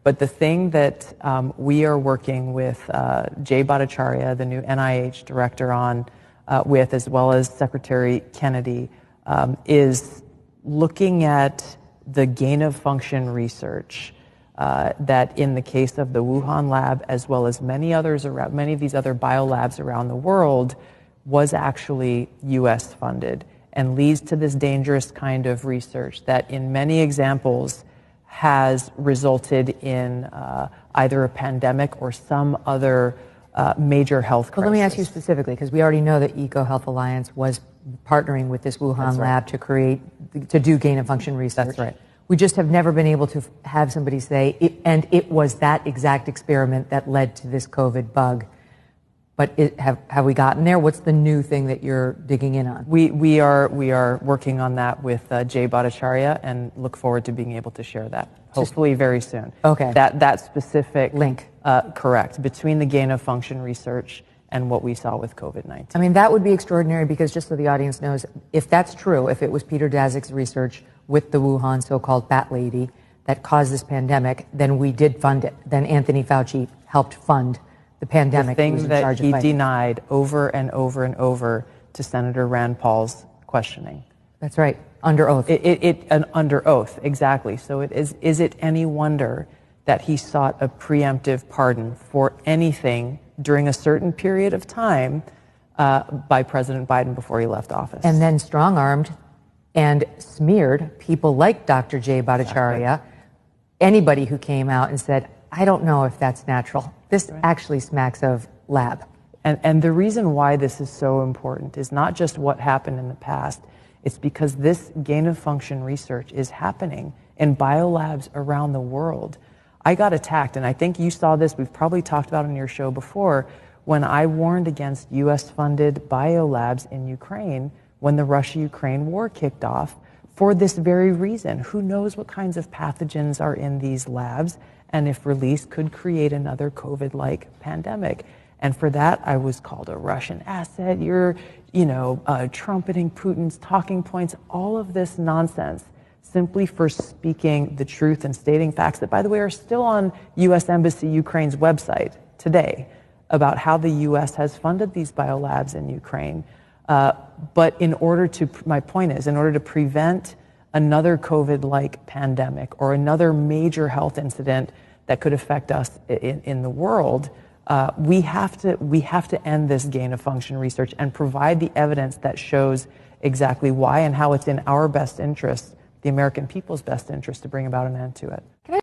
But the thing that we are working with Jay Bhattacharya, the new NIH director, on with, as well as Secretary Kennedy, is looking at the gain-of-function research that, in the case of the Wuhan lab, as well as many of these other biolabs around the world, was actually U.S. funded and leads to this dangerous kind of research that, in many examples, has resulted in either a pandemic or some other major health crisis. Well, let me ask you specifically, because we already know that EcoHealth Alliance was partnering with this Wuhan lab to do gain-of-function research. That's right. We just have never been able to have somebody say, it was that exact experiment that led to this COVID bug. But have we gotten there? What's the new thing that you're digging in on? We are working on that with Jay Bhattacharya and look forward to being able to share that, hopefully very soon. Okay. That specific link. Correct, between the gain-of-function research and what we saw with COVID-19. I mean, that would be extraordinary, because just so the audience knows, if that's true, if it was Peter Daszak's research with the Wuhan so-called bat lady that caused this pandemic, then we did fund it. Then Anthony Fauci helped fund the pandemic. The thing that he denied over and over and over to Senator Rand Paul's questioning. That's right, under oath. Under oath, exactly. So is it any wonder that he sought a preemptive pardon for anything during a certain period of time by President Biden before he left office? And then strong-armed and smeared people like Dr. Jay Bhattacharya, anybody who came out and said, I don't know if that's natural. This actually smacks of lab. And the reason why this is so important is not just what happened in the past. It's because this gain-of-function research is happening in biolabs around the world. I got attacked, and I think you saw this, we've probably talked about it on your show before, when I warned against U.S.-funded biolabs in Ukraine when the Russia-Ukraine war kicked off for this very reason. Who knows what kinds of pathogens are in these labs, and if released, could create another COVID-like pandemic. And for that, I was called a Russian asset. You're, trumpeting Putin's talking points, all of this nonsense, simply for speaking the truth and stating facts that, by the way, are still on U.S. Embassy Ukraine's website today about how the U.S. has funded these biolabs in Ukraine. But my point is, in order to prevent another COVID-like pandemic or another major health incident that could affect us in the world, we have to end this gain-of-function research and provide the evidence that shows exactly why and how it's in our best interest, the American people's best interest, to bring about an end to it.